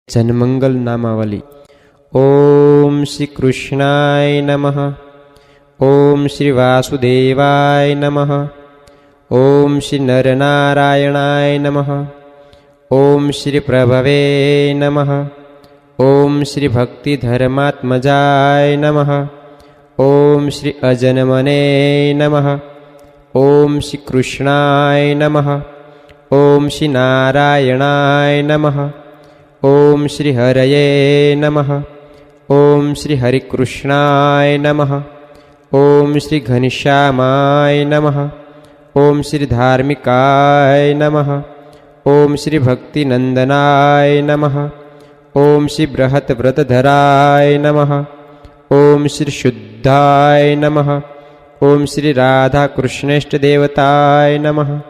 જનમંગલ નામાવલી. ઓમ શ્રી કૃષ્ણાય નમઃ. ઓમ શ્રી વાસુદેવાય નમઃ. ઓમ શ્રી નરનારાયણાય નમઃ. ઓમ શ્રી પ્રભવે નમઃ. ઓમ શ્રી ભક્તિધર્માત્મજાય નમઃ. ઓમ શ્રી અજન્મને નમઃ. ઓમ શ્રી કૃષ્ણાય નમઃ. ઓમ શ્રી નારાયણાય નમઃ. ઓમ શ્રી હરયે નમઃ. ઓમ શ્રી હરિકૃષ્ણાય નમઃ. ઓમ શ્રી ઘનશ્યામાય નમઃ. ઓમ શ્રી ધાર્મિકાય નમઃ. ઓમ શ્રી ભક્તિનંદનાય નમઃ. ઓમ શ્રી બૃહત્વ્રતધરાય નમઃ. ઓમ શ્રી શુદ્ધાય નમઃ. ઓમ શ્રી રાધાકૃષ્ણેષ્ટદેવતાય નમઃ.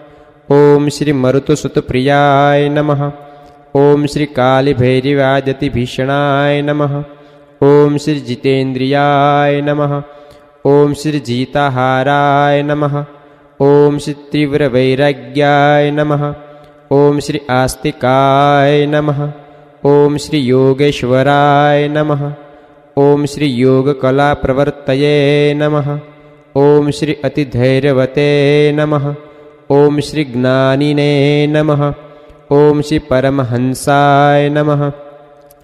ઓમ શ્રી મરુતસુતપ્રિયાય નમઃ. ઓમ શ્રી કાલિભૈરવાદતિભીષણાય નમઃ. ઓમ શ્રી જીતેન્દ્રિયાય નમઃ. ઓમ શ્રી જીતાહારાય નમઃ. ઓમ શ્રી તીવ્રવૈરાગ્યાય નમઃ. ઓમ શ્રી આસ્તિકાય નમઃ. ઓમ શ્રી યોગેશ્વરાય નમઃ. ઓમ શ્રી યોગકલાપ્રવર્તયે નમઃ. ઓમ શ્રી અતિધૈર્યવતે નમઃ. ઓમ શ્રી જ્ઞાનિને નમઃ. ઓમ શ્રી પરમહંસાય નમઃ.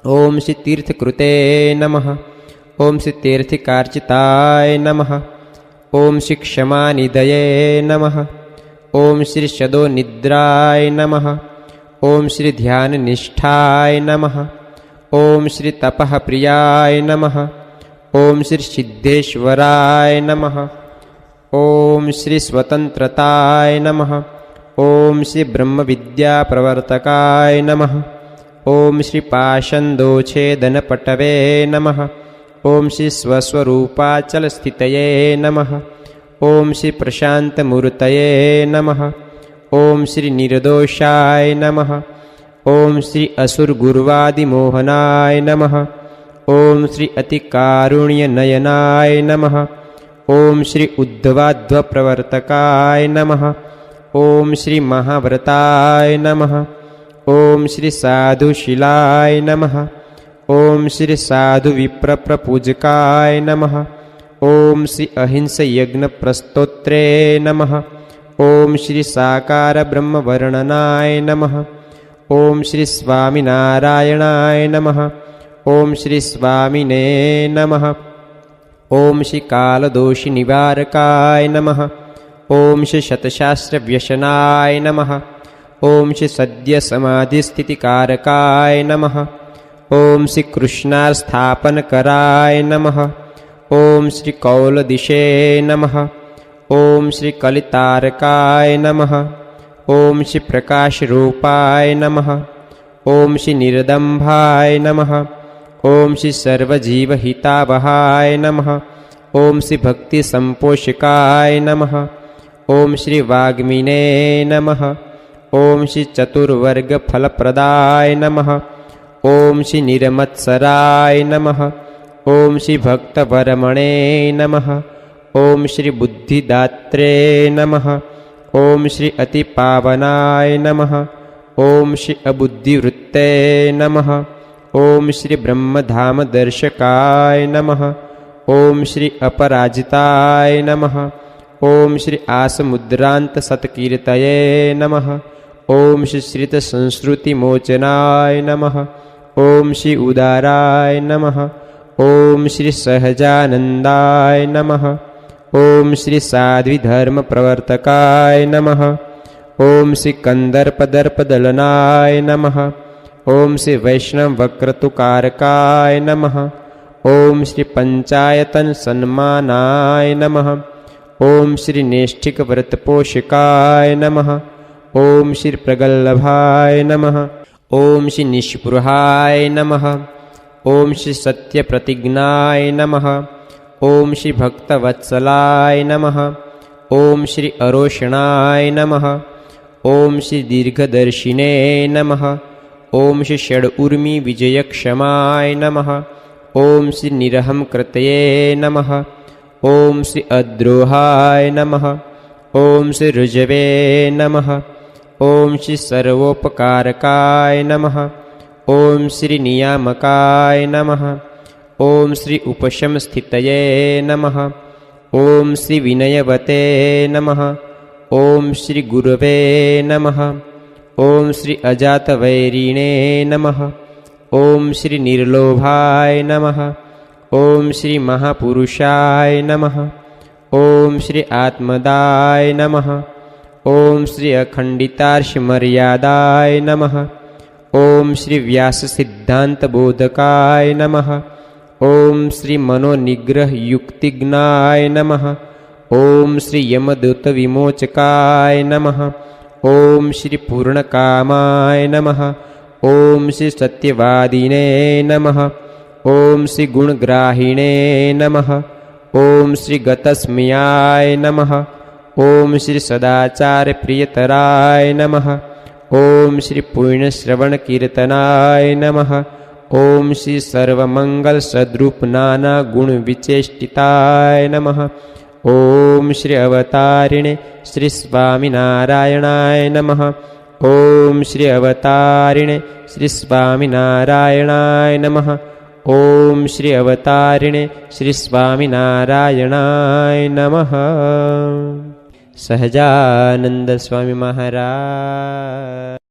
ઓમ શ્રી તીર્થકૃતે નમઃ. ઓમ શ્રી તીર્થિકાર્ચિતાય નમઃ. ઓમ શ્રી ક્ષમાનિધયે નમઃ. ઓમ શ્રી શદોનિદ્રાય નમઃ. ઓમ શ્રી ધ્યાનનિષ્ઠાય નમઃ. ઓમ શ્રી તપઃપ્રિયાય નમઃ. ઓમ શ્રી સિદ્ધેશ્વરાય નમઃ. ઓમ શ્રી સ્વતંત્રતાય નમઃ. ઓમ શ્રી બ્રહ્મવિદ્યાપ્રવર્તકાય નમઃ. ઓમ શ્રી પાષંદોછેદનપટવે નમઃ. ઓમ શ્રી સ્વસ્વરૂપાચલસ્થિતયે નમઃ. ઓમ શ્રી પ્રશાંતમૂર્તયે નમઃ. ઓમ શ્રી નિર્દોષાય નમઃ. ઓમ શ્રી અસુરગુર્વાદિમોહનાય નમઃ. ઓમ શ્રી અતિકારુણ્યનયનાય નમઃ. ઓમ શ્રી ઉદ્ધવાધ્વપ્રવર્તકાય નમઃ. ઓમ શ્રી મહાવ્રતાય નમઃ. ઓમ શ્રી સાધુશીલાય નમઃ. ઓમ શ્રી સાધુવિપ્રપ્રપૂજકાય નમઃ. ઓમ શ્રી અહિંસયજ્ઞપ્રસ્તોત્રે નમઃ. ઓમ શ્રી સાકાર બ્રહ્મવર્ણનાય નમઃ. ઓમ શ્રી સ્વામિનારાયણાય નમઃ. ઓમ શ્રી સ્વામિને નમઃ. ઓમ શ્રી કાલદોષી નિવારકાય નમઃ. ઓમ શ્રી શતશાસ્ત્રવ્યસનાય નમઃ. ઓમ શ્રી સદ્ય સમાધિસ્થિતિકારકાય નમઃ. ઓમ શ્રી કૃષ્ણાસ્થાપનકરાય નમઃ. ઓમ શ્રી કૌલદિશે નમઃ. ઓમ શ્રી કલિતારકાય નમઃ. ઓમ શ્રી પ્રકાશરૂપાય નમઃ. ઓમ શ્રી નિર્દંભાય નમઃ. ઓમ શ્રી સર્વજીવહિતાવહાય નમઃ. ઓમ શ્રી ભક્તિસંપોષકાય નમઃ. ઓમ શ્રી વાગ્મીને નમઃ. ઓમ શ્રી ચતુર્વર્ગફલપ્રદાય નમઃ. ઓમ શ્રી નિરમત્સરાય નમઃ. ઓમ શ્રી ભક્તવરમણે નમઃ. ઓમ શ્રી બુદ્ધિદાત્રે નમઃ. ઓમ શ્રી અતિપાવનાય નમઃ. ઓમ શ્રી અબુદ્ધિવૃત્તે નમઃ. ઓમ શ્રી બ્રહ્મધામદર્શકાય નમઃ. ઓમ શ્રી અપરાજિતાય નમઃ. ઓમ શ્રી આસમુદ્રાંતસત્કીર્તયે નમઃ. ઓમ શ્રી શ્રિતસંસ્કૃતિમોચનાય નમઃ. ઓમ શ્રી ઉદારાય નમઃ. ઓમ શ્રી સહજાનંદાય નમઃ. ઓમ શ્રી સાધ્વીધર્મપ્રવર્તકાય નમઃ. ઓમ શ્રી કંદર્પદર્પદલનાય નમઃ. ઓમ શ્રી વૈષ્ણવવક્રતુકારકાય નમઃ. ઓમ શ્રી પંચાયતન સન્માનાય નમઃ. ઓમ શ્રી નૈષ્ઠિકવ્રતપોષકાય નમઃ. ઓમ શ્રી પ્રગલ્લભાય નમઃ. ઓમ શ્રી નિષ્પૃહાય નમઃ. ઓમ શ્રી સત્યપ્રતિજ્ઞાય નમઃ. ઓમ શ્રી ભક્તવત્સલાય નમઃ. ઓમ શ્રી અરોષણાય નમઃ. ઓમ શ્રી દીર્ઘદર્શિને નમઃ. ઓમ શ્રી ષડઊર્મિ વિજયક્ષમાય નમઃ. ઓમ શ્રી નિરહંકૃતયે નમઃ. ઓમ શ્રી અદ્રોહાય નમઃ. ઓમ શ્રી ઋજવે નમઃ. ઓમ શ્રી સર્વોપકારકાય નમઃ. ઓમ શ્રી નિયામકાય નમઃ. ઓમ શ્રી ઉપશમ સ્થિતયે નમઃ. ઓમ શ્રી વિનયવતે નમઃ. ઓમ શ્રી ગુરવે નમઃ. ઓમ શ્રી અજાતવૈરીણે નમઃ. ઓમ શ્રી નિર્લોભાય નમઃ. ઓમ શ્રી મહાપુરુષાય નમઃ. ઓમ શ્રી આત્મદાય નમઃ. ઓમ શ્રી અખંડિતાર્ષમર્યાદાય નમઃ. ઓમ શ્રી વ્યાસસિદ્ધાંતબોધકાય નમઃ. ઓમ શ્રી મનોનિગ્રહયુક્તિજ્ઞાય નમઃ. ઓમ શ્રી યમદૂતવિમોચકાય નમઃ. ઓમ શ્રી પૂર્ણકામાય નમઃ. ઓમ શ્રી સત્યવાદિને નમઃ. ઓમ શ્રી ગુણગ્રાહિણે નમઃ. ઓમ શ્રી ગતસ્મયાય નમઃ. ઓમ શ્રી સદાચારપ્રિયતરાય નમઃ. ઓમ શ્રી પુણ્યશ્રવણકીર્તનાય નમઃ. ઓમ શ્રી સર્વમંગલ સદ્રૂપ નાના ગુણ વિચેષ્ટિતાય નમઃ. ઓમ શ્રી અવતારિણે શ્રી સ્વામિનારાયણાય નમઃ. ઓમ શ્રી અવતારિણે શ્રી સ્વામિનારાયણાય નમઃ. ઓમ શ્રી અવતારિણે શ્રી સ્વામિનારાયણાય નમઃ. સહજાનંદ સ્વામી મહારાજ.